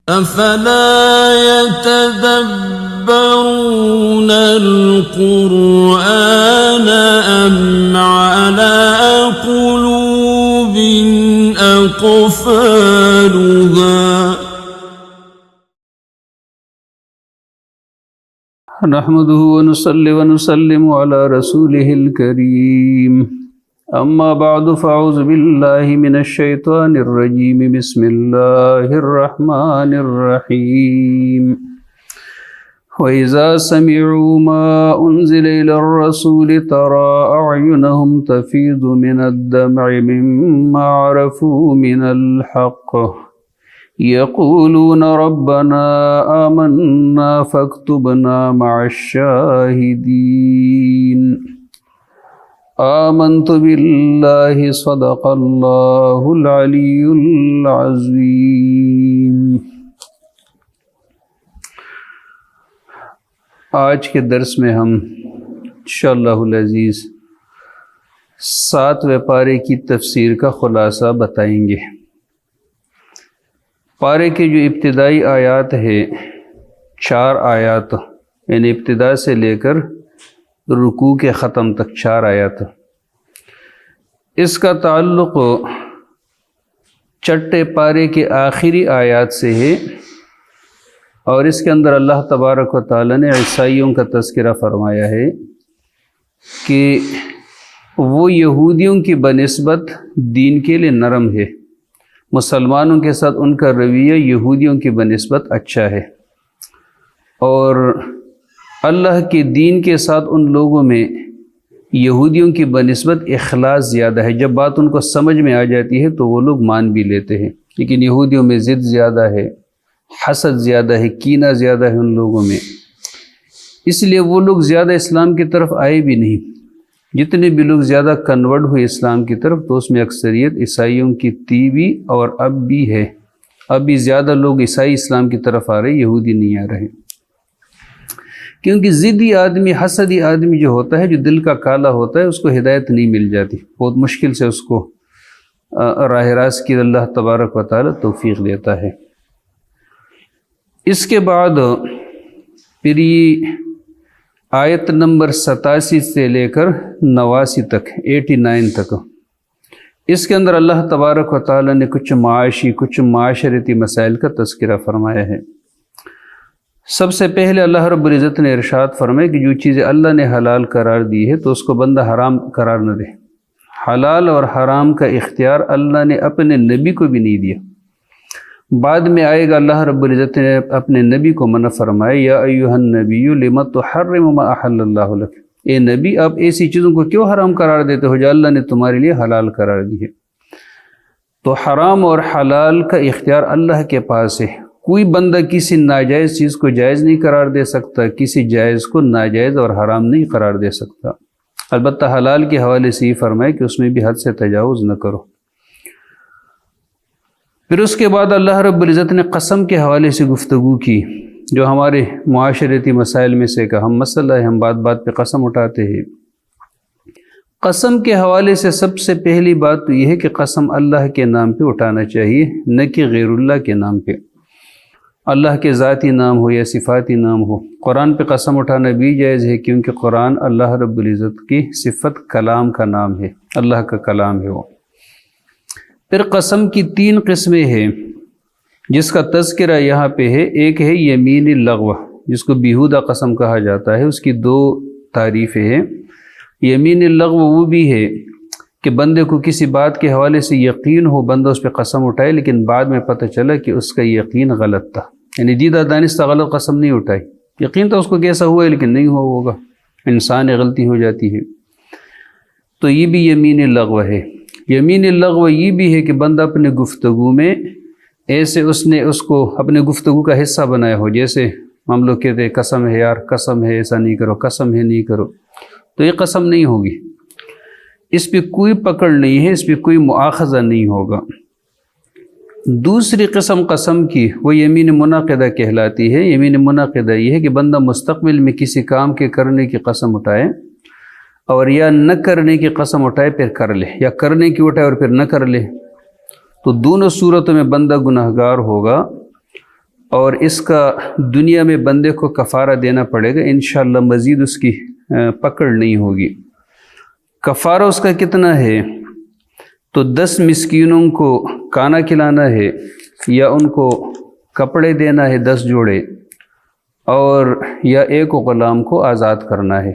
أفلا يتدبرون القرآن أم على قلوب أقفالها نحمده ونصلي ونسلم على رسوله الكريم أما بعد فأعوذ بالله من الشيطان الرجيم بسم الله الرحمن الرحيم وإذا سمعوا ما أنزل إلى الرسول ترى أعينهم تفيض من الدمع مما عرفوا من الحق يقولون ربنا آمنا فاكتبنا مع الشاهدين آمنت بالله صدق الله العلي العظيم۔ آج کے درس میں ہم انشاءاللہ العزیز 7ویں پارے کی تفسیر کا خلاصہ بتائیں گے۔ پارے کے جو ابتدائی آیات ہے 4 آیات، یعنی ابتدا سے لے کر رکوع کے ختم تک 4 آیات، اس کا تعلق چھٹے پارے کے آخری آیات سے ہے، اور اس کے اندر اللہ تبارک و تعالی نے عیسائیوں کا تذکرہ فرمایا ہے کہ وہ یہودیوں کی بنسبت دین کے لیے نرم ہے، مسلمانوں کے ساتھ ان کا رویہ یہودیوں کی بنسبت اچھا ہے، اور اللہ کے دین کے ساتھ ان لوگوں میں یہودیوں کی بنسبت اخلاص زیادہ ہے۔ جب بات ان کو سمجھ میں آ جاتی ہے تو وہ لوگ مان بھی لیتے ہیں، لیکن یہودیوں میں ضد زیادہ ہے، حسد زیادہ ہے، کینہ زیادہ ہے ان لوگوں میں، اس لیے وہ لوگ زیادہ اسلام کی طرف آئے بھی نہیں۔ جتنے بھی لوگ زیادہ کنورٹ ہوئے اسلام کی طرف تو اس میں اکثریت عیسائیوں کی تھی بھی اور اب بھی ہے، اب بھی زیادہ لوگ عیسائی اسلام کی طرف آ رہے، یہودی نہیں آ رہے، کیونکہ ضدی آدمی، حسدی آدمی جو ہوتا ہے، جو دل کا کالا ہوتا ہے، اس کو ہدایت نہیں مل جاتی، بہت مشکل سے اس کو راہ راست کی اللہ تبارک و تعالی توفیق دیتا ہے۔ اس کے بعد پھر یہ آیت نمبر 87 سے لے کر 89 تک، 89 تک، اس کے اندر اللہ تبارک و تعالی نے کچھ معاشی، کچھ معاشرتی مسائل کا تذکرہ فرمایا ہے۔ سب سے پہلے اللہ رب العزت نے ارشاد فرمایا کہ جو چیزیں اللہ نے حلال قرار دی ہے تو اس کو بندہ حرام قرار نہ دے۔ حلال اور حرام کا اختیار اللہ نے اپنے نبی کو بھی نہیں دیا۔ بعد میں آئے گا اللہ رب العزت نے اپنے نبی کو منع فرمایا، یا ایھا النبی لم تحرم ما احل اللہ لک، اے نبی آپ ایسی چیزوں کو کیوں حرام قرار دیتے ہو جو اللہ نے تمہارے لیے حلال قرار دی ہے۔ تو حرام اور حلال کا اختیار اللہ کے پاس ہے، کوئی بندہ کسی ناجائز چیز کو جائز نہیں قرار دے سکتا، کسی جائز کو ناجائز اور حرام نہیں قرار دے سکتا۔ البتہ حلال کے حوالے سے یہ فرمائے کہ اس میں بھی حد سے تجاوز نہ کرو۔ پھر اس کے بعد اللہ رب العزت نے قسم کے حوالے سے گفتگو کی، جو ہمارے معاشرتی مسائل میں سے ایک اہم مسئلہ ہے، ہم بات بات پہ قسم اٹھاتے ہیں۔ قسم کے حوالے سے سب سے پہلی بات تو یہ ہے کہ قسم اللہ کے نام پہ اٹھانا چاہیے، نہ کہ غیر اللہ کے نام پہ، اللہ کے ذاتی نام ہو یا صفاتی نام ہو۔ قرآن پہ قسم اٹھانا بھی جائز ہے، کیونکہ قرآن اللہ رب العزت کی صفت کلام کا نام ہے، اللہ کا کلام ہے وہ۔ پھر قسم کی 3 قسمیں ہیں جس کا تذکرہ یہاں پہ ہے۔ ایک ہے یمین اللغو، جس کو بیہودہ قسم کہا جاتا ہے، اس کی 2 تعریفیں ہیں۔ یمین اللغو وہ بھی ہے کہ بندے کو کسی بات کے حوالے سے یقین ہو، بندہ اس پہ قسم اٹھائے، لیکن بعد میں پتہ چلا کہ اس کا یقین غلط تھا، یعنی دیدہ دانستہ غلط قسم نہیں اٹھائی، یقین تو اس کو کیسا ہوا ہے لیکن نہیں ہوا ہوگا، انسان غلطی ہو جاتی ہے، تو یہ بھی یمین اللغو ہے۔ یمین اللغو یہ بھی ہے کہ بندہ اپنے گفتگو میں ایسے اس نے اس کو اپنے گفتگو کا حصہ بنایا ہو، جیسے ہم لوگ کہتے ہیں قسم ہے یار، قسم ہے ایسا نہیں کرو، قسم ہے نہیں کرو، تو یہ قسم نہیں ہوگی، اس پہ کوئی پکڑ نہیں ہے، اس پہ کوئی مؤاخذہ نہیں ہوگا۔ دوسری قسم قسم کی وہ یمین منعقدہ کہلاتی ہے۔ یمین منعقدہ یہ ہے کہ بندہ مستقبل میں کسی کام کے کرنے کی قسم اٹھائے، اور یا نہ کرنے کی قسم اٹھائے پھر کر لے، یا کرنے کی اٹھائے اور پھر نہ کر لے، تو دونوں صورتوں میں بندہ گناہگار ہوگا۔ اور اس کا دنیا میں بندے کو کفارہ دینا پڑے گا، انشاءاللہ مزید اس کی پکڑ نہیں ہوگی۔ کفارہ اس کا کتنا ہے؟ تو 10 مسکینوں کو کھانا کھلانا ہے، یا ان کو کپڑے دینا ہے 10 جوڑے، اور یا ایک غلام کو آزاد کرنا ہے۔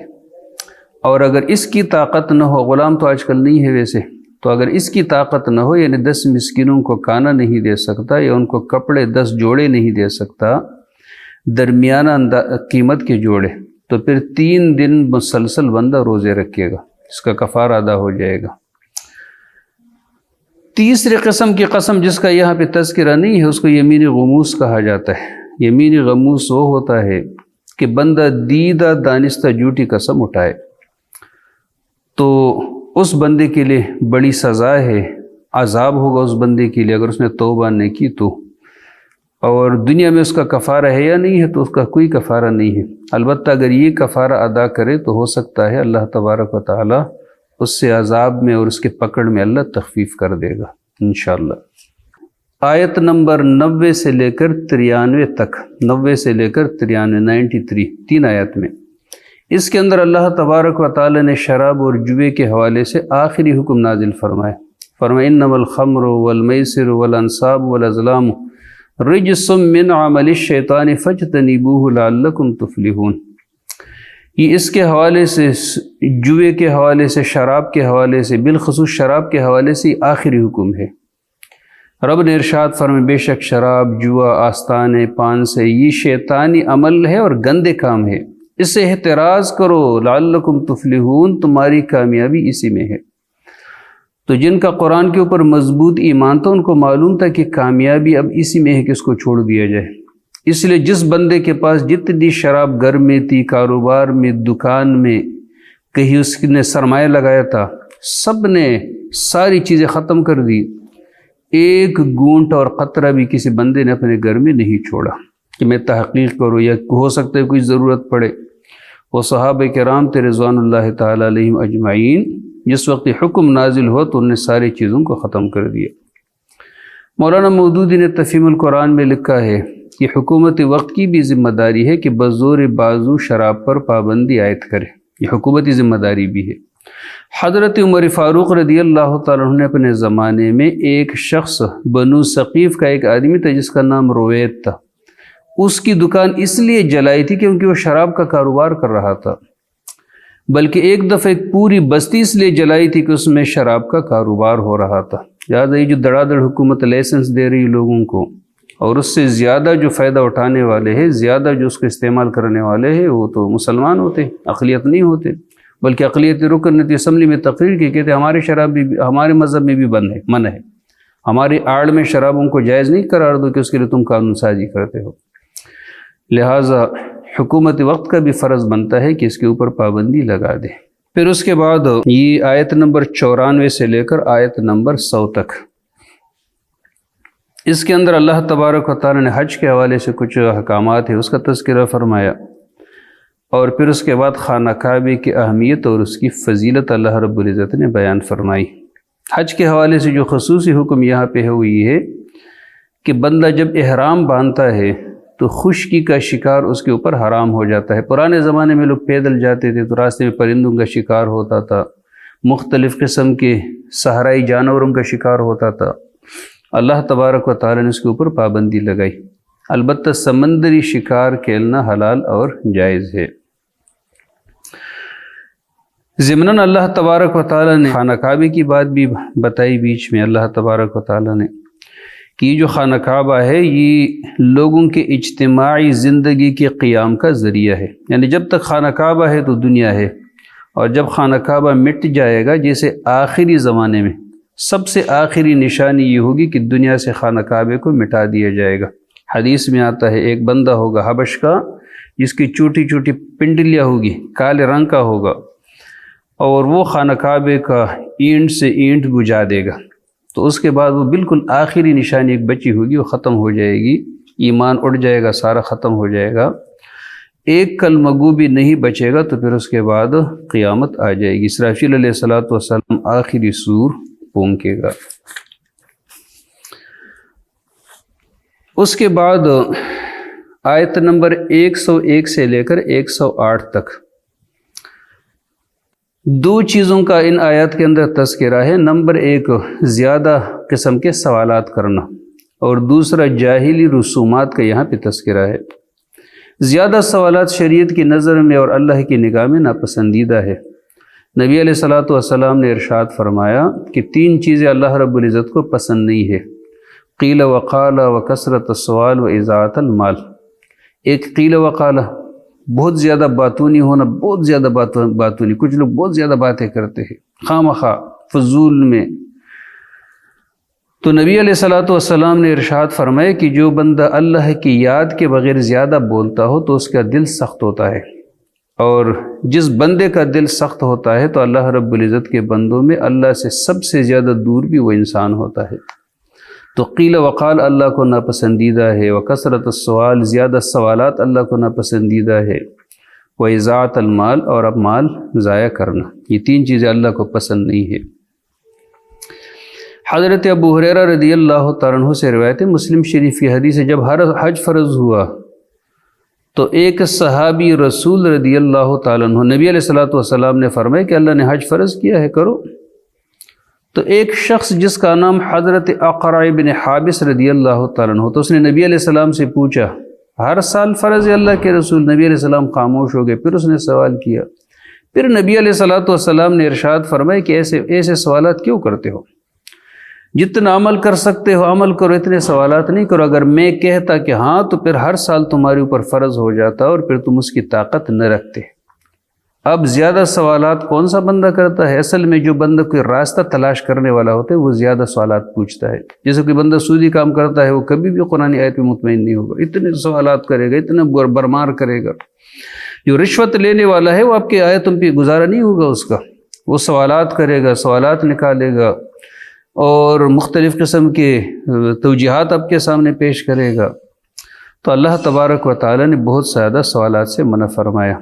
اور اگر اس کی طاقت نہ ہو، غلام تو آج کل نہیں ہے ویسے، تو اگر اس کی طاقت نہ ہو، یعنی 10 مسکینوں کو کھانا نہیں دے سکتا یا ان کو کپڑے 10 جوڑے نہیں دے سکتا، درمیانہ قیمت کے جوڑے، تو پھر 3 دن مسلسل بندہ روزے رکھے گا، اس کا کفارہ ادا ہو جائے گا۔ تیسری قسم کی قسم جس کا یہاں پہ تذکرہ نہیں ہے، اس کو یمین غموس کہا جاتا ہے۔ یمین غموس وہ ہوتا ہے کہ بندہ دیدہ دانستہ جھوٹی قسم اٹھائے، تو اس بندے کے لیے بڑی سزا ہے، عذاب ہوگا اس بندے کے لیے اگر اس نے توبہ نہیں کی تو۔ اور دنیا میں اس کا کفارہ ہے یا نہیں ہے، تو اس کا کوئی کفارہ نہیں ہے۔ البتہ اگر یہ کفارہ ادا کرے تو ہو سکتا ہے اللہ تبارک و تعالی اس سے عذاب میں اور اس کے پکڑ میں اللہ تخفیف کر دے گا انشاءاللہ۔ آیت نمبر 90 سے لے کر 93 تک، 90 سے لے کر 93 3 آیت میں، اس کے اندر اللہ تبارک و تعالی نے شراب اور جوے کے حوالے سے آخری حکم نازل فرمایا۔ فرمایا انما الخمر والمیسر والانصاب والازلام رجس من عمل الشیطان فاجتنبوہ لعلکم تفلحون۔ یہ اس کے حوالے سے، جوے کے حوالے سے، شراب کے حوالے سے، بالخصوص شراب کے حوالے سے آخری حکم ہے۔ رب نے ارشاد فرمایا بے شک شراب، جوا، آستانے، پان سے یہ شیطانی عمل ہے اور گندے کام ہے، اس سے احتراز کرو لعلکم تفلحون، تمہاری کامیابی اسی میں ہے۔ تو جن کا قرآن کے اوپر مضبوط ایمان تھا ان کو معلوم تھا کہ کامیابی اب اسی میں ہے کہ اس کو چھوڑ دیا جائے۔ اس لیے جس بندے کے پاس جتنی شراب گھر میں تھی، کاروبار میں، دکان میں، کہیں اس نے سرمایہ لگایا تھا، سب نے ساری چیزیں ختم کر دی، ایک گھونٹ اور قطرہ بھی کسی بندے نے اپنے گھر میں نہیں چھوڑا کہ میں تحقیق کروں، یا ہو سکتا ہے کوئی ضرورت پڑے۔ وہ صحابہ کرام تھے رضوان اللہ تعالیٰ علیہم اجمعین، جس وقت حکم نازل ہو تو انہوں نے ساری چیزوں کو ختم کر دیا۔ مولانا مودودی نے تفہیم القرآن میں لکھا ہے کہ حکومت وقت کی بھی ذمہ داری ہے کہ بزور بازو شراب پر پابندی عائد کرے، یہ حکومتی ذمہ داری بھی ہے۔ حضرت عمر فاروق رضی اللہ تعالیٰ عنہ نے اپنے زمانے میں ایک شخص، بنو ثقیف کا ایک آدمی تھا جس کا نام رویت تھا، اس کی دکان اس لیے جلائی تھی کیونکہ وہ شراب کا کاروبار کر رہا تھا، بلکہ ایک دفعہ ایک پوری بستی اس لیے جلائی تھی کہ اس میں شراب کا کاروبار ہو رہا تھا۔ لہٰذا یہ جو دڑا دڑ حکومت لائسنس دے رہی لوگوں کو، اور اس سے زیادہ جو فائدہ اٹھانے والے ہیں، زیادہ جو اس کو استعمال کرنے والے ہیں، وہ تو مسلمان ہوتے، اقلیت نہیں ہوتے، بلکہ اقلیت رکن نے اسمبلی میں تقریر کی، کہتے ہمارے شراب بھی ہمارے مذہب میں بھی منع ہے، ہماری آڑ میں شرابوں کو جائز نہیں قرار دو کہ اس کے لیے تم قانون سازی کرتے ہو۔ لہٰذا حکومت وقت کا بھی فرض بنتا ہے کہ اس کے اوپر پابندی لگا دے۔ پھر اس کے بعد یہ آیت نمبر 94 سے لے کر آیت نمبر 100 تک، اس کے اندر اللہ تبارک و تعالی نے حج کے حوالے سے کچھ احکامات ہیں اس کا تذکرہ فرمایا، اور پھر اس کے بعد خانہ کعبے کی اہمیت اور اس کی فضیلت اللہ رب العزت نے بیان فرمائی۔ حج کے حوالے سے جو خصوصی حکم یہاں پہ ہے وہ یہ ہے کہ بندہ جب احرام باندھتا ہے تو خشکی کا شکار اس کے اوپر حرام ہو جاتا ہے۔ پرانے زمانے میں لوگ پیدل جاتے تھے تو راستے میں پرندوں کا شکار ہوتا تھا، مختلف قسم کے صحرائی جانوروں کا شکار ہوتا تھا۔ اللہ تبارک و تعالی نے اس کے اوپر پابندی لگائی، البتہ سمندری شکار کھیلنا حلال اور جائز ہے۔ ضمناً اللہ تبارک و تعالی نے خانہ کعبے کی بات بھی بتائی بیچ میں۔ اللہ تبارک و تعالی نے کہ یہ جو خانہ کعبہ ہے یہ لوگوں کے اجتماعی زندگی کے قیام کا ذریعہ ہے، یعنی جب تک خانہ کعبہ ہے تو دنیا ہے، اور جب خانہ کعبہ مٹ جائے گا، جیسے آخری زمانے میں سب سے آخری نشانی یہ ہوگی کہ دنیا سے خانہ کعبے کو مٹا دیا جائے گا۔ حدیث میں آتا ہے ایک بندہ ہوگا حبش کا جس کی چھوٹی چھوٹی پنڈلیاں ہوگی، کالے رنگ کا ہوگا، اور وہ خانہ کعبے کا اینٹ سے اینٹ بجھا دے گا، تو اس کے بعد وہ بالکل آخری نشانی ایک بچی ہوگی، وہ ختم ہو جائے گی، ایمان اڑ جائے گا، سارا ختم ہو جائے گا، ایک کلمہ گو بھی نہیں بچے گا، تو پھر اس کے بعد قیامت آ جائے گی۔ اسرافیل علیہ السلام آخری سور پونکے گا۔ اس کے بعد آیت نمبر 101 سے لے کر 108 تک دو چیزوں کا ان آیات کے اندر تذکرہ ہے۔ نمبر 1 زیادہ قسم کے سوالات کرنا، اور دوسرا جاہلی رسومات کا یہاں پہ تذکرہ ہے۔ زیادہ سوالات شریعت کی نظر میں اور اللہ کی نگاہ میں ناپسندیدہ ہے۔ نبی علیہ الصلوۃ والسلام نے ارشاد فرمایا کہ 3 چیزیں اللہ رب العزت کو پسند نہیں ہے، قیل وقال وکثرت السؤال واضاعۃ المال۔ ایک قیل وقال، بہت زیادہ باتونی ہونا، بہت زیادہ باتونی، کچھ لوگ بہت زیادہ باتیں کرتے ہیں خواہ فضول میں۔ تو نبی علیہ الصلوۃ والسلام نے ارشاد فرمایا کہ جو بندہ اللہ کی یاد کے بغیر زیادہ بولتا ہو تو اس کا دل سخت ہوتا ہے، اور جس بندے کا دل سخت ہوتا ہے تو اللہ رب العزت کے بندوں میں اللہ سے سب سے زیادہ دور بھی وہ انسان ہوتا ہے۔ تو قیل وقال اللہ کو ناپسندیدہ ہے، وکثرت السؤال زیادہ سوالات اللہ کو ناپسندیدہ ہے، واضاعۃ المال اور اب مال ضائع کرنا، یہ 3 چیزیں اللہ کو پسند نہیں ہے۔ حضرت ابو ہریرہ رضی اللہ تعالیٰ عنہ سے روایت ہے، مسلم شریف کی حدیث ہے، جب حج فرض ہوا تو ایک صحابی رسول رضی اللہ تعالیٰ عنہ، نبی علیہ الصلوۃ والسلام نے فرمایا کہ اللہ نے حج فرض کیا ہے، کرو۔ تو ایک شخص جس کا نام حضرت اقرع بن حابس رضی اللہ تعالیٰ عنہ، تو اس نے نبی علیہ السلام سے پوچھا، ہر سال فرض ہے اللہ کے رسول؟ نبی علیہ السلام خاموش ہو گئے۔ پھر اس نے سوال کیا، پھر نبی علیہ الصلوۃ والسلام نے ارشاد فرمایا کہ ایسے سوالات کیوں کرتے ہو؟ جتنا عمل کر سکتے ہو عمل کرو، اتنے سوالات نہیں کرو۔ اگر میں کہتا کہ ہاں تو پھر ہر سال تمہارے اوپر فرض ہو جاتا اور پھر تم اس کی طاقت نہ رکھتے۔ اب زیادہ سوالات کون سا بندہ کرتا ہے؟ اصل میں جو بندہ کوئی راستہ تلاش کرنے والا ہوتا ہے وہ زیادہ سوالات پوچھتا ہے۔ جیسے کوئی بندہ سودی کام کرتا ہے، وہ کبھی بھی قرآن آیت پہ مطمئن نہیں ہوگا، اتنے سوالات کرے گا، اتنا برمار کرے گا۔ جو رشوت لینے والا ہے وہ آپ کی آیتوں پہ گزارا نہیں ہوگا اس کا، وہ سوالات کرے گا، سوالات نکالے گا اور مختلف قسم کے توجیہات آپ کے سامنے پیش کرے گا۔ تو اللہ تبارک و تعالی نے بہت زیادہ سوالات سے منع فرمایا۔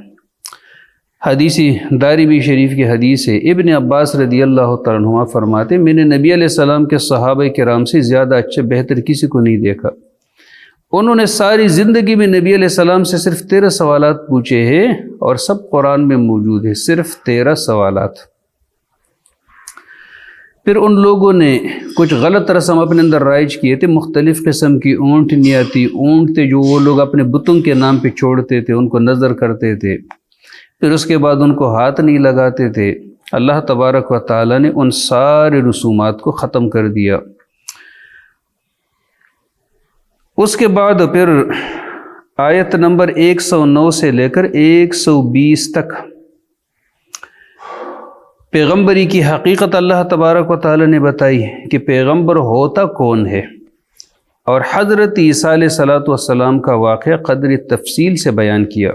حدیثی دارمی شریف کی حدیث ہے، ابن عباس رضی اللہ تعالیٰ عنہ فرماتے، میں نے نبی علیہ السلام کے صحابہ کرام سے زیادہ اچھا بہتر کسی کو نہیں دیکھا۔ انہوں نے ساری زندگی میں نبی علیہ السلام سے صرف 13 سوالات پوچھے ہیں، اور سب قرآن میں موجود ہے، صرف 13 سوالات۔ پھر ان لوگوں نے کچھ غلط رسم اپنے اندر رائج کیے تھے، مختلف قسم کی اونٹنیاں تھی، اونٹ تھے جو وہ لوگ اپنے بتوں کے نام پہ چھوڑتے تھے، ان کو نظر کرتے تھے، پھر اس کے بعد ان کو ہاتھ نہیں لگاتے تھے۔ اللہ تبارک و تعالیٰ نے ان سارے رسومات کو ختم کر دیا۔ اس کے بعد پھر آیت نمبر 109 سے لے کر 120 تک پیغمبری کی حقیقت اللہ تبارک و تعالیٰ نے بتائی کہ پیغمبر ہوتا کون ہے، اور حضرت عیسیٰ علیہ الصلوۃ والسلام کا واقعہ قدر تفصیل سے بیان کیا۔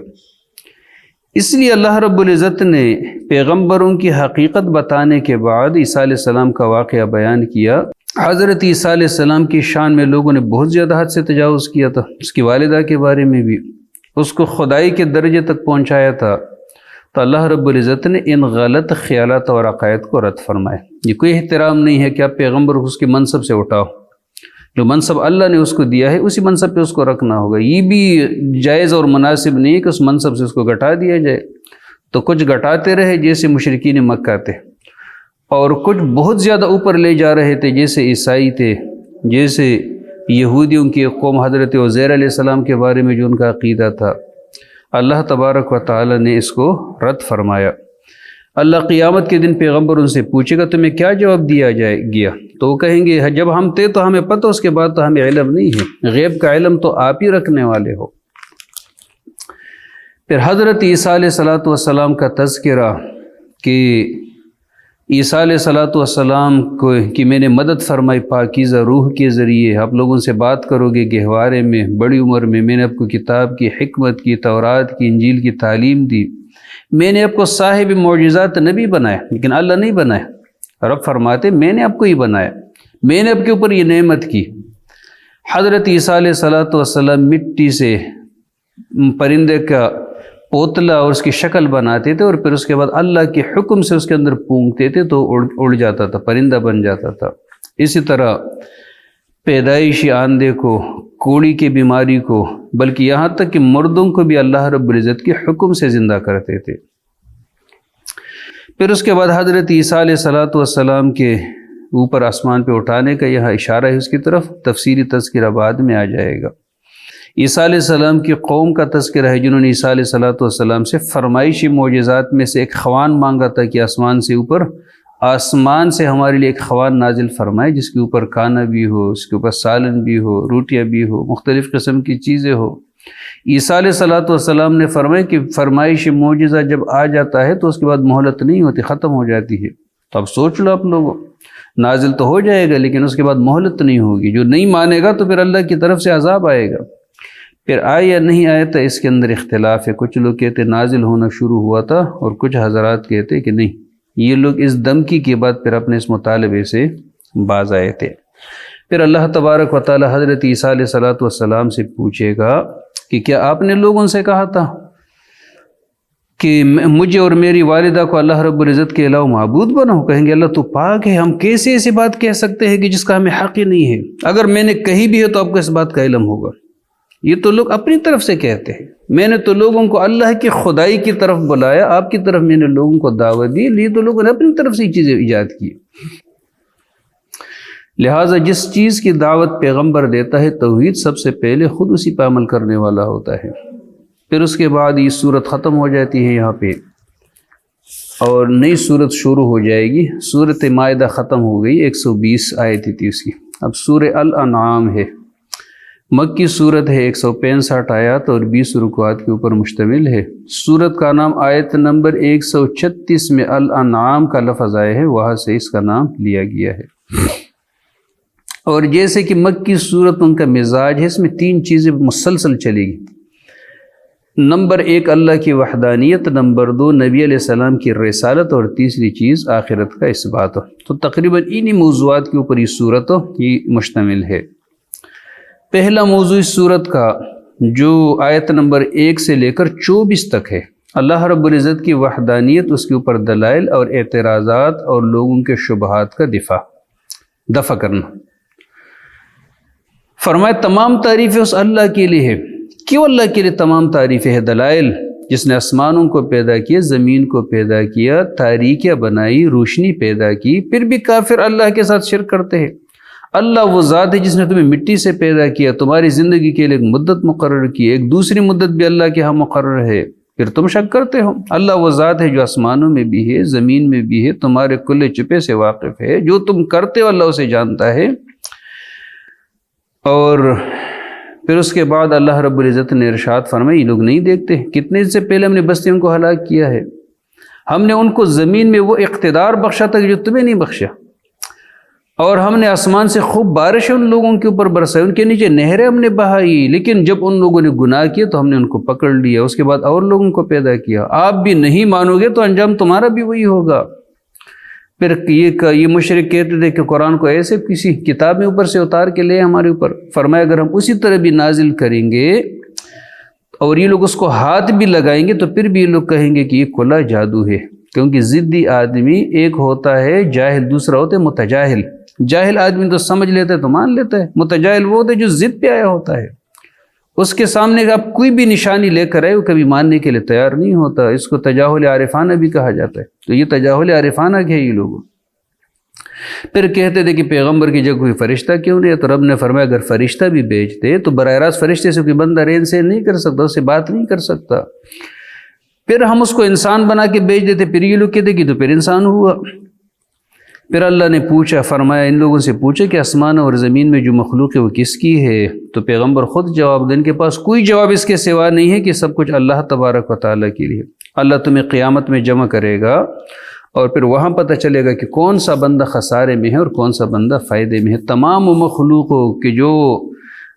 اس لیے اللہ رب العزت نے پیغمبروں کی حقیقت بتانے کے بعد عیسیٰ علیہ السلام کا واقعہ بیان کیا۔ حضرت عیسیٰ علیہ السلام کی شان میں لوگوں نے بہت زیادہ حد سے تجاوز کیا تھا، اس کی والدہ کے بارے میں بھی، اس کو خدائی کے درجے تک پہنچایا تھا۔ تو اللہ رب العزت نے ان غلط خیالات اور عقائد کو رد فرمایا۔ یہ کوئی احترام نہیں ہے کہ آپ پیغمبر کو اس کے منصب سے اٹھاؤ، جو منصب اللہ نے اس کو دیا ہے اسی منصب پہ اس کو رکھنا ہوگا۔ یہ بھی جائز اور مناسب نہیں ہے کہ اس منصب سے اس کو گھٹا دیا جائے۔ تو کچھ گھٹاتے رہے جیسے مشرکین مکہ تھے، اور کچھ بہت زیادہ اوپر لے جا رہے تھے جیسے عیسائی تھے، جیسے یہودیوں کی قوم حضرت عزیر علیہ السلام کے بارے میں جو ان کا عقیدہ تھا۔ اللہ تبارک و تعالی نے اس کو رد فرمایا۔ اللہ قیامت کے دن پیغمبر ان سے پوچھے گا تمہیں کیا جواب دیا جائے گیا؟ تو وہ کہیں گے جب ہم تھے تو ہمیں پتہ، اس کے بعد تو ہمیں علم نہیں ہے، غیب کا علم تو آپ ہی رکھنے والے ہو۔ پھر حضرت عیسیٰ علیہ الصلوۃ والسلام کا تذکرہ کہ عیسیٰ علیہ الصلوۃ والسلام کو کہ میں نے مدد فرمائی پاکیزہ روح کے ذریعے، آپ لوگوں سے بات کرو گے گہوارے میں، بڑی عمر میں نے آپ کو کتاب کی، حکمت کی، تورات کی، انجیل کی تعلیم دی، میں نے آپ کو صاحب معجزات نبی بنایا، لیکن اللہ نہیں بنایا۔ رب فرماتے میں نے آپ کو ہی بنایا، میں نے آپ کے اوپر یہ نعمت کی۔ حضرت عیسیٰ علیہ الصلوۃ والسلام مٹی سے پرندے کا پوتلا اور اس کی شکل بناتے تھے، اور پھر اس کے بعد اللہ کے حکم سے اس کے اندر پونگتے تھے تو اڑ جاتا تھا، پرندہ بن جاتا تھا۔ اسی طرح پیدائشی آندے کو کوڑی کی بیماری کو، بلکہ یہاں تک کہ مردوں کو بھی اللہ رب العزت کے حکم سے زندہ کرتے تھے۔ پھر اس کے بعد حضرت عیسیٰ علیہ السلام کے اوپر آسمان پہ اٹھانے کا یہاں اشارہ ہے اس کی طرف، تفصیلی تذکرہ بعد میں آ جائے گا۔ عیسیٰ علیہ السلام کی قوم کا تذکرہ ہے جنہوں نے عیسیٰ علیہ السلام سے فرمائشی معجزات میں سے ایک خوان مانگا تھا کہ آسمان سے ہمارے لیے ایک خوان نازل فرمائے جس کے اوپر کھانا بھی ہو، اس کے اوپر سالن بھی ہو، روٹیاں بھی ہو، مختلف قسم کی چیزیں ہو۔ عیسیٰ علیہ السلام نے فرمایا کہ فرمائش معجزہ جب آ جاتا ہے تو اس کے بعد مہلت نہیں ہوتی، ختم ہو جاتی ہے۔ تو اب سوچ لو آپ لوگوں، نازل تو ہو جائے گا لیکن اس کے بعد مہلت نہیں ہوگی، جو نہیں مانے گا تو پھر اللہ کی طرف سے عذاب آئے گا۔ پھر آئے یا نہیں آئے تو اس کے اندر اختلاف ہے، کچھ لوگ کہتے نازل ہونا شروع ہوا تھا اور کچھ حضرات کہتے کہ نہیں، یہ لوگ اس دھمکی کے بعد پھر اپنے اس مطالبے سے باز آئے تھے۔ پھر اللہ تبارک و تعالی حضرت عیسیٰ علیہ السلام سے پوچھے گا کہ کیا آپ نے لوگوں سے کہا تھا کہ مجھے اور میری والدہ کو اللہ رب العزت کے علاوہ معبود بناؤ؟ کہیں گے اللہ تو پاک ہے، ہم کیسے ایسی بات کہہ سکتے ہیں کہ جس کا ہمیں حق ہی نہیں ہے؟ اگر میں نے کہی بھی ہے تو آپ کو اس بات کا علم ہوگا۔ یہ تو لوگ اپنی طرف سے کہتے ہیں، میں نے تو لوگوں کو اللہ کی خدائی کی طرف بلایا، آپ کی طرف میں نے لوگوں کو دعوت دی، یہ تو لوگوں نے اپنی طرف سے یہ چیزیں ایجاد کی۔ لہٰذا جس چیز کی دعوت پیغمبر دیتا ہے توحید، سب سے پہلے خود اسی پہ عمل کرنے والا ہوتا ہے۔ پھر اس کے بعد یہ صورت ختم ہو جاتی ہے یہاں پہ اور نئی صورت شروع ہو جائے گی۔ صورت مائدہ ختم ہو گئی، 120 آیت تھی اس کی۔ اب سورہ الانعام ہے، مکی صورت ہے، 165 آیات اور 20 رکوعات کے اوپر مشتمل ہے۔ صورت کا نام آیت نمبر 136 میں الانعام کا لفظ آیا ہے، وہاں سے اس کا نام لیا گیا ہے۔ اور جیسے کہ مکی صورت ان کا مزاج ہے، اس میں 3 چیزیں مسلسل چلے گی۔ نمبر 1 اللہ کی وحدانیت، نمبر 2 نبی علیہ السلام کی رسالت، اور تیسری چیز آخرت کا اثبات۔ تو تقریباً انہی موضوعات کے اوپر یہ صورت یہ مشتمل ہے۔ پہلا موضوع اس صورت کا جو آیت نمبر 1 سے لے کر 24 تک ہے، اللہ رب العزت کی وحدانیت، اس کے اوپر دلائل اور اعتراضات اور لوگوں کے شبہات کا دفع کرنا۔ فرمائے تمام تعریفیں اس اللہ کے لیے ہے۔ کیوں اللہ کے لیے تمام تعریفیں ہے؟ دلائل، جس نے آسمانوں کو پیدا کیا، زمین کو پیدا کیا، تاریکیاں بنائی، روشنی پیدا کی، پھر بھی کافر اللہ کے ساتھ شرک کرتے ہیں۔ اللہ وہ ذات ہے جس نے تمہیں مٹی سے پیدا کیا، تمہاری زندگی کے لیے ایک مدت مقرر کی، ایک دوسری مدت بھی اللہ کے ہاں مقرر ہے، پھر تم شک کرتے ہو۔ اللہ وہ ذات ہے جو آسمانوں میں بھی ہے، زمین میں بھی ہے، تمہارے کلے چپے سے واقف ہے، جو تم کرتے ہو اللہ اسے جانتا ہے۔ اور پھر اس کے بعد اللہ رب العزت نے ارشاد فرمایا، یہ لوگ نہیں دیکھتے، کتنے سے پہلے ہم نے بستیوں کو ہلاک کیا ہے، ہم نے ان کو زمین میں وہ اقتدار بخشا تھا جو تمہیں نہیں بخشا، اور ہم نے آسمان سے خوب بارش ان لوگوں کے اوپر برسائی، ان کے نیچے نہریں ہم نے بہائی، لیکن جب ان لوگوں نے گناہ کیا تو ہم نے ان کو پکڑ لیا، اس کے بعد اور لوگوں کو پیدا کیا۔ آپ بھی نہیں مانو گے تو انجام تمہارا بھی وہی ہوگا۔ پھر یہ مشرک کہتے تھے کہ قرآن کو ایسے کسی کتاب میں اوپر سے اتار کے لے ہمارے اوپر، فرمایا اگر ہم اسی طرح بھی نازل کریں گے اور یہ لوگ اس کو ہاتھ بھی لگائیں گے تو پھر بھی یہ لوگ کہیں گے کہ یہ کھلا جادو ہے، کیونکہ ضدی آدمی ایک ہوتا ہے جاہل، دوسرا ہوتا ہے متجاہل۔ جاہل آدمی تو سمجھ لیتا ہے تو مان لیتا ہے، متجاہل وہ ہوتا ہے جو ضد پہ آیا ہوتا ہے، اس کے سامنے آپ کوئی بھی نشانی لے کر آئے وہ کبھی ماننے کے لیے تیار نہیں ہوتا۔ اس کو تجاہل عارفانہ بھی کہا جاتا ہے، تو یہ تجاہل عارفانہ ہے یہ لوگ۔ پھر کہتے تھے کہ پیغمبر کی جگہ کوئی فرشتہ کیوں نہیں ہے؟ تو رب نے فرمایا اگر فرشتہ بھی بھیجتے تو براہ راست فرشتے سے کوئی بندہ رین سے نہیں کر سکتا، اس سے بات نہیں کر سکتا، پھر ہم اس کو انسان بنا کے بھیج دیتے، پھر یہ لوگ کہتے کہ تو پھر انسان ہوا۔ پھر اللہ نے پوچھا، فرمایا ان لوگوں سے پوچھا کہ آسمان اور زمین میں جو مخلوق ہے وہ کس کی ہے؟ تو پیغمبر خود جواب دیں، ان کے پاس کوئی جواب اس کے سوا نہیں ہے کہ سب کچھ اللہ تبارک و تعالیٰ کے لیے۔ اللہ تمہیں قیامت میں جمع کرے گا اور پھر وہاں پتہ چلے گا کہ کون سا بندہ خسارے میں ہے اور کون سا بندہ فائدے میں ہے۔ تمام مخلوقوں کے جو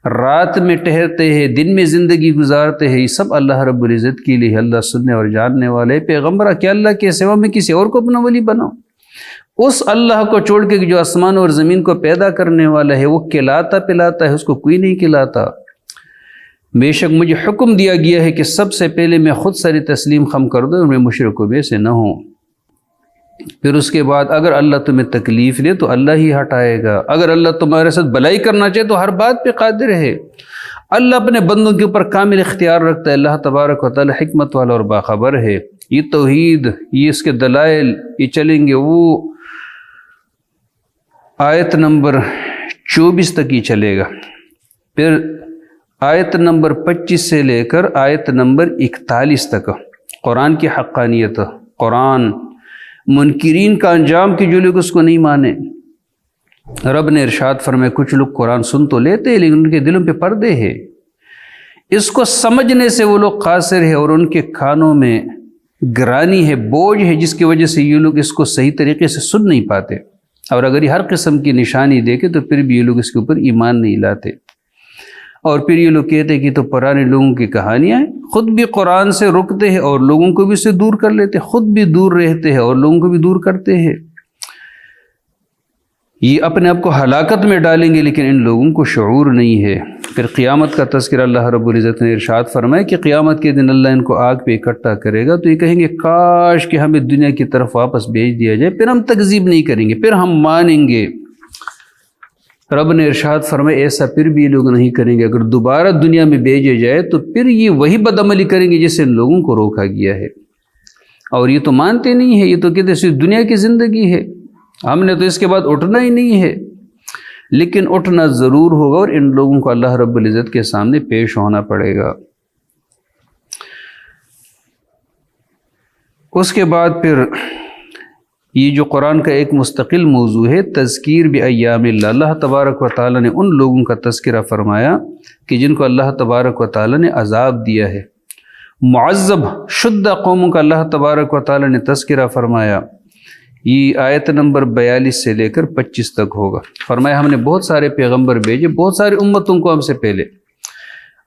رات میں ٹہرتے ہیں، دن میں زندگی گزارتے ہیں، یہ سب اللہ رب العزت کے لیے، اللہ سننے اور جاننے والے۔ پیغمبر کیا اللہ کے سوا میں کسی اور کو اپنا ولی بناؤ؟ اس اللہ کو چھوڑ کے جو آسمان اور زمین کو پیدا کرنے والا ہے، وہ کھلاتا پلاتا ہے، اس کو کوئی نہیں کھلاتا۔ بے شک مجھے حکم دیا گیا ہے کہ سب سے پہلے میں خود سر تسلیم خم کر دوں اور میں مشرکوں میں سے نہ ہوں۔ پھر اس کے بعد اگر اللہ تمہیں تکلیف دے تو اللہ ہی ہٹائے گا، اگر اللہ تمہارے ساتھ بھلائی کرنا چاہے تو ہر بات پہ قادر ہے۔ اللہ اپنے بندوں کے اوپر کامل اختیار رکھتا ہے، اللہ تبارک و تعالی حکمت والا اور باخبر ہے۔ یہ توحید، یہ اس کے دلائل، یہ چلیں گے وہ آیت نمبر 24 تک ہی چلے گا، پھر آیت نمبر 25 سے لے کر آیت نمبر 41 تک قرآن کی حقانیت، قرآن، منکرین کا انجام کہ جو لوگ اس کو نہیں مانے۔ رب نے ارشاد فرمایا کچھ لوگ قرآن سن تو لیتے ہیں لیکن ان کے دلوں پہ پردے ہیں، اس کو سمجھنے سے وہ لوگ قاصر ہیں اور ان کے کانوں میں گرانی ہے، بوجھ ہے، جس کی وجہ سے یہ لوگ اس کو صحیح طریقے سے سن نہیں پاتے، اور اگر یہ ہر قسم کی نشانی دیکھے تو پھر بھی یہ لوگ اس کے اوپر ایمان نہیں لاتے، اور پھر یہ لوگ کہتے ہیں کہ تو پرانے لوگوں کی کہانیاں ہیں، خود بھی قرآن سے رکتے ہیں اور لوگوں کو بھی اس سے دور کر لیتے، خود بھی دور رہتے ہیں اور لوگوں کو بھی دور کرتے ہیں۔ یہ اپنے آپ کو ہلاکت میں ڈالیں گے لیکن ان لوگوں کو شعور نہیں ہے۔ پھر قیامت کا تذکرہ اللہ رب العزت نے ارشاد فرمایا کہ قیامت کے دن اللہ ان کو آگ پہ اکٹھا کرے گا تو یہ کہیں گے کاش کہ ہمیں دنیا کی طرف واپس بھیج دیا جائے، پھر ہم تکذیب نہیں کریں گے، پھر ہم مانیں گے۔ رب نے ارشاد فرمایا ایسا پھر بھی یہ لوگ نہیں کریں گے، اگر دوبارہ دنیا میں بھیجے جائے تو پھر یہ وہی بدعملی کریں گے جس سے ان لوگوں کو روکا گیا ہے، اور یہ تو مانتے نہیں ہے، یہ تو کہتے صرف دنیا کی زندگی ہے، ہم نے تو اس کے بعد اٹھنا ہی نہیں ہے، لیکن اٹھنا ضرور ہوگا اور ان لوگوں کو اللہ رب العزت کے سامنے پیش ہونا پڑے گا۔ اس کے بعد پھر یہ جو قرآن کا ایک مستقل موضوع ہے تذکیر بایام اللہ، اللہ تبارک و تعالیٰ نے ان لوگوں کا تذکرہ فرمایا کہ جن کو اللہ تبارک و تعالیٰ نے عذاب دیا ہے، معذب شدہ قوموں کا اللہ تبارک و تعالیٰ نے تذکرہ فرمایا۔ یہ آیت نمبر 42 سے لے کر 25 تک ہوگا۔ فرمایا ہم نے بہت سارے پیغمبر بھیجے بہت ساری امتوں کو ہم سے پہلے،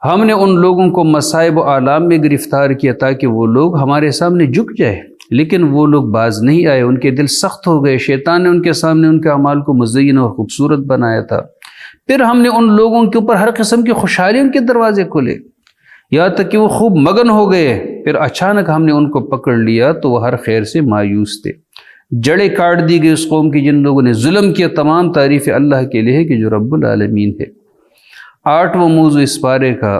ہم نے ان لوگوں کو مصائب و آلام میں گرفتار کیا تاکہ وہ لوگ ہمارے سامنے جھک جائے، لیکن وہ لوگ باز نہیں آئے، ان کے دل سخت ہو گئے، شیطان نے ان کے سامنے ان کے اعمال کو مزین اور خوبصورت بنایا تھا۔ پھر ہم نے ان لوگوں کے اوپر ہر قسم کی خوشحالیوں کے دروازے کھولے، یہاں تک کہ وہ خوب مگن ہو گئے، پھر اچانک ہم نے ان کو پکڑ لیا تو وہ ہر خیر سے مایوس تھے، جڑیں کاٹ دی گئی اس قوم کی جن لوگوں نے ظلم کیا۔ تمام تعریف اللہ کے لیے ہے کہ جو رب العالمین ہے۔ 8واں موضوع اس پارے کا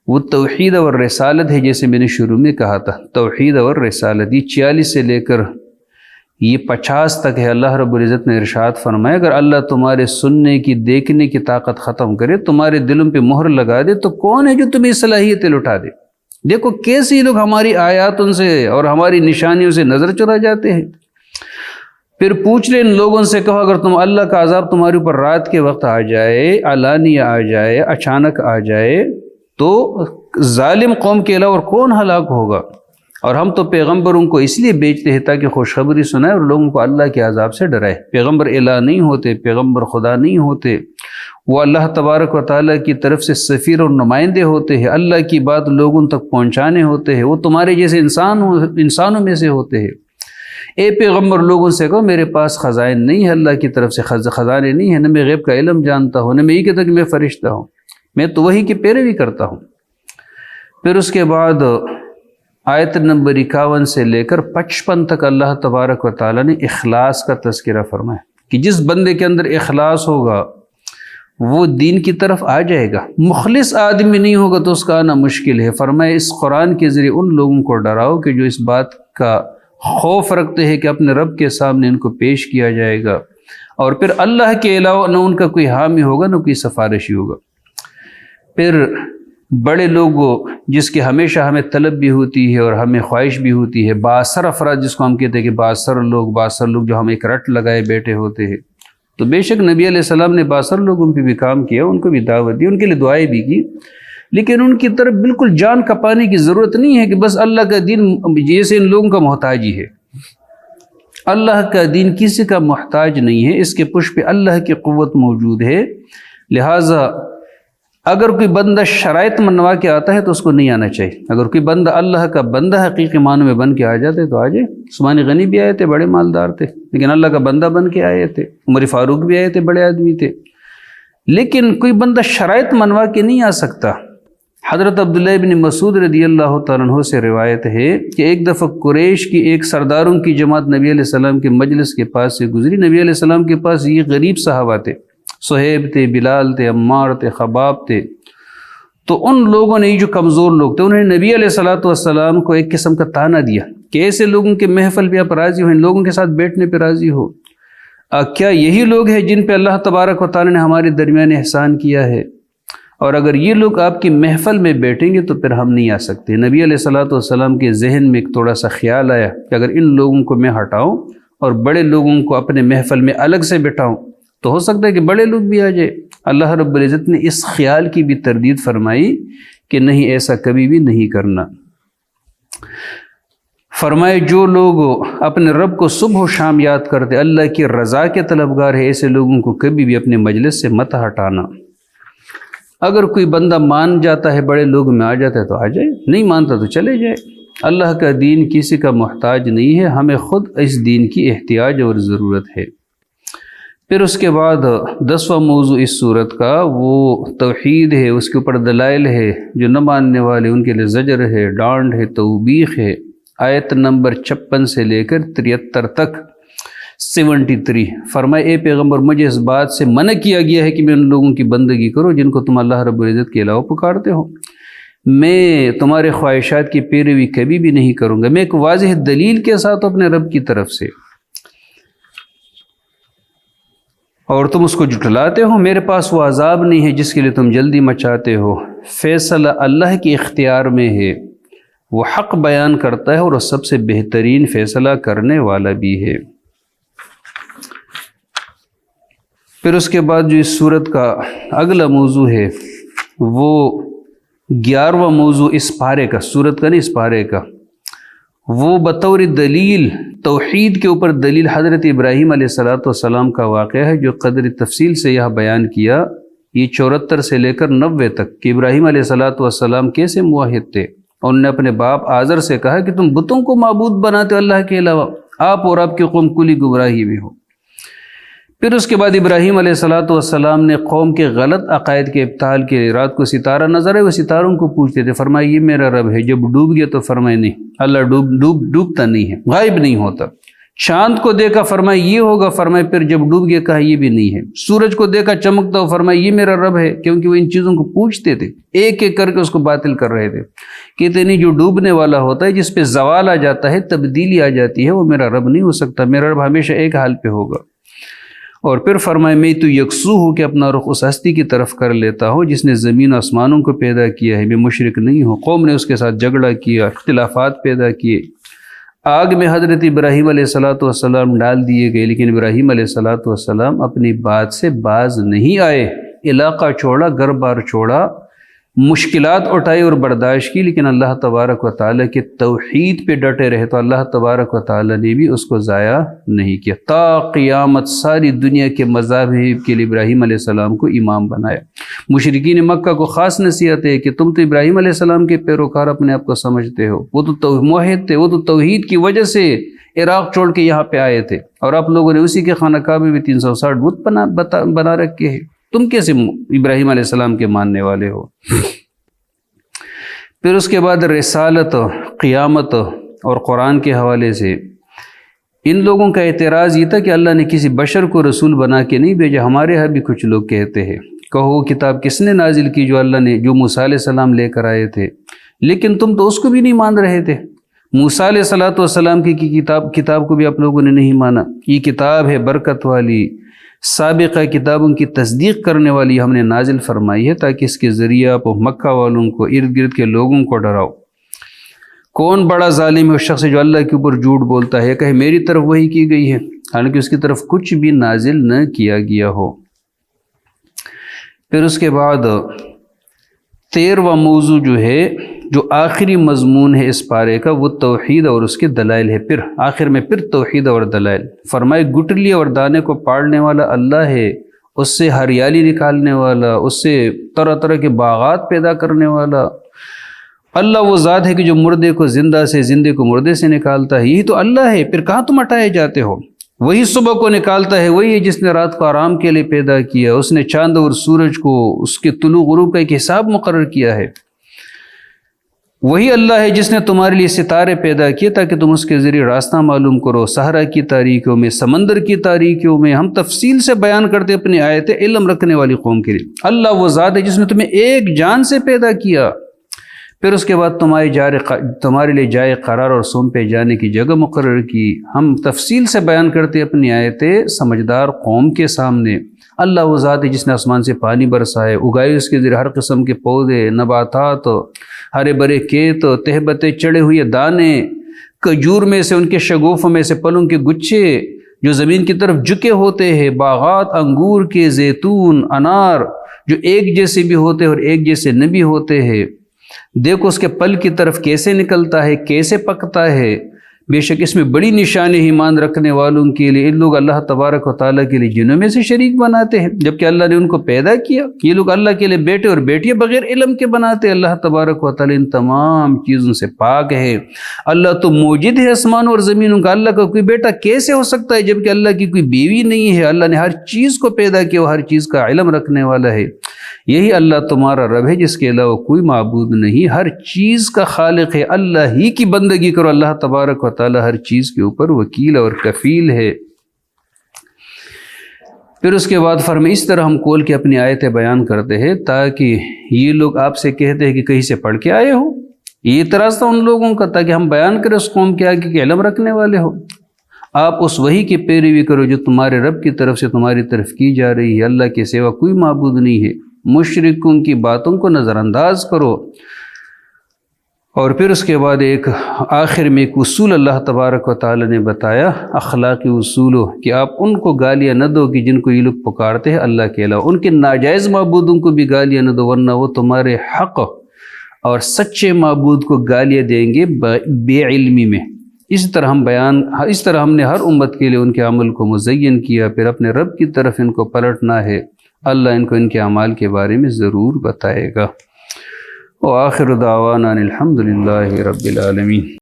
وہ توحید اور رسالت ہے، جیسے میں نے شروع میں کہا تھا، توحید اور رسالت۔ یہ 46 سے لے کر یہ 50 تک ہے۔ اللہ رب العزت نے ارشاد فرمایا اگر اللہ تمہارے سننے کی دیکھنے کی طاقت ختم کرے، تمہارے دلوں پہ مہر لگا دے، تو کون ہے جو تمہیں صلاحیتیں لٹا دے؟ دیکھو کیسے لوگ ہماری آیاتوں سے اور ہماری نشانیوں سے نظر چرا جاتے ہیں۔ پھر پوچھ لے ان لوگوں سے، کہو اگر تم اللہ کا عذاب تمہارے اوپر رات کے وقت آ جائے، علانیہ آ جائے، اچانک آ جائے، تو ظالم قوم کے علاوہ اور کون ہلاک ہوگا؟ اور ہم تو پیغمبروں کو اس لیے بیچتے ہیں تاکہ خوشخبری سنائے اور لوگوں کو اللہ کے عذاب سے ڈرائے۔ پیغمبر الہ نہیں ہوتے، پیغمبر خدا نہیں ہوتے، وہ اللہ تبارک و تعالیٰ کی طرف سے سفیر اور نمائندے ہوتے ہیں، اللہ کی بات لوگوں تک پہنچانے ہوتے ہیں، وہ تمہارے جیسے انسانوں میں سے ہوتے ہیں۔ اے پیغمبر لوگوں سے کہو میرے پاس خزائن نہیں ہے، اللہ کی طرف سے خزانے نہیں ہیں، نہ میں غیب کا علم جانتا ہوں، نہ میں یہ کہتا کہ میں فرشتہ ہوں، میں تو وہی کی پیروی کرتا ہوں۔ پھر اس کے بعد آیت نمبر 51 سے لے کر 55 تک اللہ تبارک و تعالیٰ نے اخلاص کا تذکرہ فرمایا کہ جس بندے کے اندر اخلاص ہوگا وہ دین کی طرف آ جائے گا، مخلص آدمی نہیں ہوگا تو اس کا آنا مشکل ہے۔ فرمایا اس قرآن کے ذریعے ان لوگوں کو ڈراؤ کہ جو اس بات کا خوف رکھتے ہیں کہ اپنے رب کے سامنے ان کو پیش کیا جائے گا، اور پھر اللہ کے علاوہ نہ ان کا کوئی حامی ہوگا نہ کوئی سفارشی ہوگا۔ پھر بڑے لوگوں جس کی ہمیشہ ہمیں طلب بھی ہوتی ہے اور ہمیں خواہش بھی ہوتی ہے، بااثر افراد جس کو ہم کہتے ہیں کہ بااثر لوگ جو ہم ایک رٹ لگائے بیٹھے ہوتے ہیں، تو بے شک نبی علیہ السلام نے بااثر لوگوں پہ بھی کام کیا، ان کو بھی دعوت دی، ان کے لیے دعائیں بھی کی، لیکن ان کی طرف بالکل جان کپانے کی ضرورت نہیں ہے کہ بس اللہ کا دین جیسے ان لوگوں کا محتاج ہی ہے۔ اللہ کا دین کسی کا محتاج نہیں ہے، اس کے پشت پہ اللہ کی قوت موجود ہے۔ لہٰذا اگر کوئی بندہ شرائط منوا کے آتا ہے تو اس کو نہیں آنا چاہیے۔ اگر کوئی بندہ اللہ کا بندہ حقیقی معنوں میں بن کے آ جاتے تو آ جائے۔ عثمان غنی بھی آئے تھے، بڑے مالدار تھے، لیکن اللہ کا بندہ بن کے آئے تھے۔ عمر فاروق بھی آئے تھے، بڑے آدمی تھے، لیکن کوئی بندہ شرائط منوا کے نہیں آ سکتا۔ حضرت عبداللہ بن مسعود رضی اللہ تعالیٰ عنہ سے روایت ہے کہ ایک دفعہ قریش کی ایک سرداروں کی جماعت نبی علیہ السلام کے مجلس کے پاس سے گزری۔ نبی علیہ السلام کے پاس یہ غریب صحابہ تھے، صہیب تھے، بلال تھے، عمار تھے، خباب تھے۔ تو ان لوگوں نے، جو کمزور لوگ تھے، انہوں نے نبی علیہ السلام کو ایک قسم کا طعنہ دیا کہ ایسے لوگوں کے محفل پہ آپ راضی ہو، ان لوگوں کے ساتھ بیٹھنے پہ راضی ہو؟ کیا یہی لوگ ہیں جن پہ اللہ تبارک و تعالیٰ نے ہمارے درمیان احسان کیا ہے؟ اور اگر یہ لوگ آپ کی محفل میں بیٹھیں گے تو پھر ہم نہیں آ سکتے۔ نبی علیہ السلام کے ذہن میں ایک تھوڑا سا خیال آیا کہ اگر ان لوگوں کو میں ہٹاؤں اور بڑے لوگوں کو اپنے محفل میں الگ سے بٹھاؤں تو ہو سکتا ہے کہ بڑے لوگ بھی آ جائے۔ اللہ رب العزت نے اس خیال کی بھی تردید فرمائی کہ نہیں، ایسا کبھی بھی نہیں کرنا۔ فرمائے جو لوگ اپنے رب کو صبح و شام یاد کرتے، اللہ کی رضا کے طلبگار ہے، ایسے لوگوں کو کبھی بھی اپنے مجلس سے مت ہٹانا۔ اگر کوئی بندہ مان جاتا ہے، بڑے لوگ میں آ جاتا ہے تو آ جائے، نہیں مانتا تو چلے جائے۔ اللہ کا دین کسی کا محتاج نہیں ہے، ہمیں خود اس دین کی احتیاج اور ضرورت ہے۔ پھر اس کے بعد 10واں موضوع اس صورت کا وہ توحید ہے، اس کے اوپر دلائل ہے، جو نہ ماننے والے ان کے لیے زجر ہے، ڈانٹ ہے، توبیخ ہے۔ آیت نمبر 56 سے لے کر 73 تک 73 فرمائے، اے پیغمبر، مجھے اس بات سے منع کیا گیا ہے کہ میں ان لوگوں کی بندگی کروں جن کو تم اللہ رب العزت کے علاوہ پکارتے ہو۔ میں تمہارے خواہشات کی پیروی کبھی بھی نہیں کروں گا، میں ایک واضح دلیل کے ساتھ اپنے رب کی طرف سے، اور تم اس کو جھٹلاتے ہو۔ میرے پاس وہ عذاب نہیں ہے جس کے لیے تم جلدی مچاتے ہو، فیصلہ اللہ کے اختیار میں ہے، وہ حق بیان کرتا ہے اور وہ سب سے بہترین فیصلہ کرنے والا بھی ہے۔ پھر اس کے بعد جو اس صورت کا اگلا موضوع ہے وہ 11واں موضوع اس پارے کا، صورت کا نہیں، اس پارے کا، وہ بطور دلیل توحید کے اوپر دلیل حضرت ابراہیم علیہ السلام کا واقعہ ہے، جو قدر تفصیل سے یہاں بیان کیا۔ یہ 74 سے لے کر 90 تک کہ ابراہیم علیہ السلام کیسے موحد تھے، اور انہوں نے اپنے باپ آزر سے کہا کہ تم بتوں کو معبود بناتے ہو اللہ کے علاوہ، آپ اور آپ کی قوم کلی گمراہی میں ہو۔ پھر اس کے بعد ابراہیم علیہ السلام نے قوم کے غلط عقائد کے ابطال کے لیے رات کو ستارہ نظر ہے، وہ ستاروں کو پوچھتے تھے، فرمایا یہ میرا رب ہے۔ جب ڈوب گیا تو فرمایا نہیں، اللہ ڈوبتا نہیں ہے، غائب نہیں ہوتا۔ چاند کو دیکھا، فرمایا یہ ہوگا، فرمایا پھر جب ڈوب گیا کہا یہ بھی نہیں ہے۔ سورج کو دیکھا چمکتا ہو، فرمایا یہ میرا رب ہے، کیونکہ وہ ان چیزوں کو پوچھتے تھے، ایک ایک کر کے اس کو باطل کر رہے تھے۔ کہتے نہیں، جو ڈوبنے والا ہوتا ہے، جس پہ زوال آ جاتا ہے، تبدیلی آ جاتی ہے، وہ میرا رب نہیں ہو سکتا، میرا رب ہمیشہ ایک حال پہ ہوگا۔ اور پھر فرمائے میں تو یکسو ہوں کہ اپنا رخ اس ہستی کی طرف کر لیتا ہوں جس نے زمین و آسمانوں کو پیدا کیا ہے، میں مشرک نہیں ہوں۔ قوم نے اس کے ساتھ جھگڑا کیا، اختلافات پیدا کیے، آگ میں حضرت ابراہیم علیہ السلام ڈال دیے گئے، لیکن ابراہیم علیہ السلام اپنی بات سے باز نہیں آئے، علاقہ چھوڑا، گھر بار چھوڑا، مشکلات اٹھائی اور برداشت کی، لیکن اللہ تبارک و تعالیٰ کے توحید پہ ڈٹے رہے تو اللہ تبارک و تعالیٰ نے بھی اس کو ضائع نہیں کیا۔ تا قیامت ساری دنیا کے مذاہب کے لیے ابراہیم علیہ السلام کو امام بنایا۔ مشرکین مکہ کو خاص نصیحت ہے کہ تم تو ابراہیم علیہ السلام کے پیروکار اپنے آپ کو سمجھتے ہو، وہ تو موحد تھے، وہ تو توحید کی وجہ سے عراق چھوڑ کے یہاں پہ آئے تھے، اور آپ لوگوں نے اسی کے خانہ کعبے میں 360 بت بنا رکھے ہیں، تم کیسے ابراہیم علیہ السلام کے ماننے والے ہو؟ پھر اس کے بعد رسالت، قیامت اور قرآن کے حوالے سے ان لوگوں کا اعتراض یہ تھا کہ اللہ نے کسی بشر کو رسول بنا کے نہیں بھیجا۔ ہمارے یہاں بھی کچھ لوگ کہتے ہیں، کہو کتاب کس نے نازل کی جو اللہ نے، جو موسیٰ علیہ السلام لے کر آئے تھے، لیکن تم تو اس کو بھی نہیں مان رہے تھے۔ موسیٰ علیہ السلام کی کتاب کو بھی آپ لوگوں نے نہیں مانا۔ یہ کتاب ہے برکت والی، سابقہ کتابوں کی تصدیق کرنے والی، ہم نے نازل فرمائی ہے تاکہ اس کے ذریعے آپ مکہ والوں کو، ارد گرد کے لوگوں کو ڈراؤ۔ کون بڑا ظالم ہے اس شخص جو اللہ کے اوپر جھوٹ بولتا ہے، کہے میری طرف وحی کی گئی ہے حالانکہ اس کی طرف کچھ بھی نازل نہ کیا گیا ہو۔ پھر اس کے بعد 13واں موضوع جو ہے، جو آخری مضمون ہے اس پارے کا، وہ توحید اور اس کے دلائل ہے۔ پھر آخر میں پھر توحید اور دلائل فرمائے، گٹلی اور دانے کو پاڑنے والا اللہ ہے، اس سے ہریالی نکالنے والا، اس سے طرح طرح کے باغات پیدا کرنے والا۔ اللہ وہ ذات ہے کہ جو مردے کو زندہ سے، زندے کو مردے سے نکالتا ہے، یہی تو اللہ ہے، پھر کہاں تم ہٹائے جاتے ہو؟ وہی صبح کو نکالتا ہے، وہی ہے جس نے رات کو آرام کے لیے پیدا کیا، اس نے چاند اور سورج کو، اس کے طلوع غروب کا ایک حساب مقرر کیا ہے۔ وہی اللہ ہے جس نے تمہارے لیے ستارے پیدا کیے تاکہ تم اس کے ذریعے راستہ معلوم کرو، صحرا کی تاریکیوں میں، سمندر کی تاریکیوں میں۔ ہم تفصیل سے بیان کرتے اپنی آیتیں علم رکھنے والی قوم کے لیے۔ اللہ وہ ذات ہے جس نے تمہیں ایک جان سے پیدا کیا، پھر اس کے بعد تمہارے لیے جائے قرار اور سون پہ جانے کی جگہ مقرر کی۔ ہم تفصیل سے بیان کرتے اپنی آیتیں سمجھدار قوم کے سامنے۔ اللہ وہ ذات ہے جس نے آسمان سے پانی برسائے، اگائے اس کے ذریعے ہر قسم کے پودے، نباتات، ہرے برے کھیت، تہبتے چڑھے ہوئے دانے، کھجور میں سے، ان کے شگوفوں میں سے پھلوں کے گچھے جو زمین کی طرف جھکے ہوتے ہیں، باغات انگور کے، زیتون، انار جو ایک جیسے بھی ہوتے ہیں اور ایک جیسے نہ بھی ہوتے ہیں۔ دیکھو اس کے پل کی طرف کیسے نکلتا ہے، کیسے پکتا ہے۔ بے شک اس میں بڑی نشانی ایمان رکھنے والوں کے لیے۔ ان لوگ اللہ تبارک و تعالیٰ کے لیے جنوں میں سے شریک بناتے ہیں جبکہ اللہ نے ان کو پیدا کیا۔ یہ لوگ اللہ کے لیے بیٹے اور بیٹیاں بغیر علم کے بناتے ہیں۔ اللہ تبارک و تعالیٰ ان تمام چیزوں سے پاک ہے۔ اللہ تو موجود ہے آسمانوں اور زمینوں کا۔ اللہ کا کوئی بیٹا کیسے ہو سکتا ہے جبکہ اللہ کی کوئی بیوی نہیں ہے؟ اللہ نے ہر چیز کو پیدا کیا، وہ ہر چیز کا علم رکھنے والا ہے۔ یہی اللہ تمہارا رب ہے جس کے علاوہ کوئی معبود نہیں، ہر چیز کا خالق ہے۔ اللہ ہی کی بندگی کرو۔ اللہ تبارک و تعالی ہر چیز کے اوپر وکیل اور کفیل ہے۔ پھر اس کے بعد فرمائے اس طرح ہم کھول کے اپنی آیتیں بیان کرتے ہیں تاکہ یہ لوگ آپ سے کہتے ہیں کہ کہیں سے پڑھ کے آئے ہو۔ یہ اعتراض تھا ان لوگوں کا تاکہ ہم بیان کریں اس قوم کے آگے کہ علم رکھنے والے ہو۔ آپ اس وحی کی پیروی کرو جو تمہارے رب کی طرف سے تمہاری طرف کی جا رہی ہے۔ اللہ کے سوا کوئی معبود نہیں ہے۔ مشرکوں کی باتوں کو نظر انداز کرو۔ اور پھر اس کے بعد ایک آخر میں ایک اصول اللہ تبارک و تعالی نے بتایا، اخلاقی اصول، کہ آپ ان کو گالیاں نہ دو کہ جن کو یہ لوگ پکارتے ہیں اللہ کے علاوہ۔ ان کے ناجائز معبودوں کو بھی گالیاں نہ دو ورنہ وہ تمہارے حق اور سچے معبود کو گالیاں دیں گے بے علمی میں۔ اس طرح ہم نے ہر امت کے لیے ان کے عمل کو مزین کیا، پھر اپنے رب کی طرف ان کو پلٹنا ہے۔ اللہ ان کو ان کے اعمال کے بارے میں ضرور بتائے گا۔ وآخر دعوانا الحمد للہ رب العالمین۔